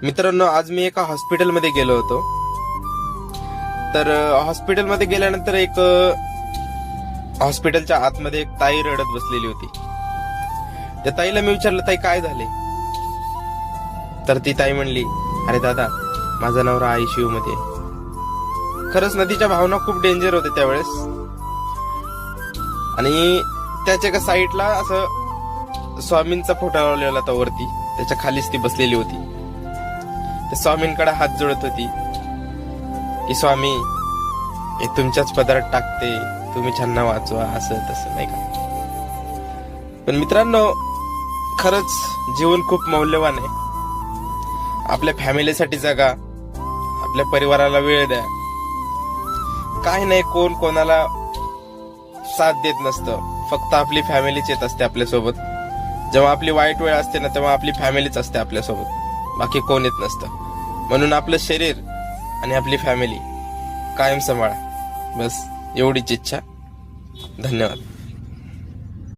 मित्रांनो, आज मी एका हॉस्पिटलमध्ये गेलो होतो. तर हॉस्पिटलमध्ये गेल्यानंतर एक हॉस्पिटलच्या आतमध्ये एक ताई रडत बसलेली होती. त्या ताईला मी विचारलं, ताई काय झाले? तर ती ताई म्हणली, अरे दादा, माझा नवरा ICU मध्ये आहे. खरंच नदीच्या भावना खूप डेंजर होते त्यावेळेस. आणि त्याच्या एका साईडला असं स्वामींचा फोटो लावलेला होता वरती, त्याच्या खालीच ती बसलेली होती. त्या स्वामींकडे हात जोडत होती की स्वामी, हे तुमच्याच पदरात टाकते, तुम्ही छान वाचवा, असं तसं, नाही का? पण मित्रांनो, खरंच जीवन खूप मौल्यवान आहे. आपल्या फॅमिलीसाठी जगा, आपल्या परिवाराला वेळ द्या. काही नाही, कोण कोणाला साथ देत नसतं, फक्त आपली फॅमिलीच येत असते आपल्यासोबत. जेव्हा आपली वाईट वेळ असते ना, तेव्हा आपली फॅमिलीच असते आपल्यासोबत, बाकी कोण येत नसतं. म्हणून आपलं शरीर आणि आपली फॅमिली कायम सांभाळा. बस एवढीच इच्छा. धन्यवाद.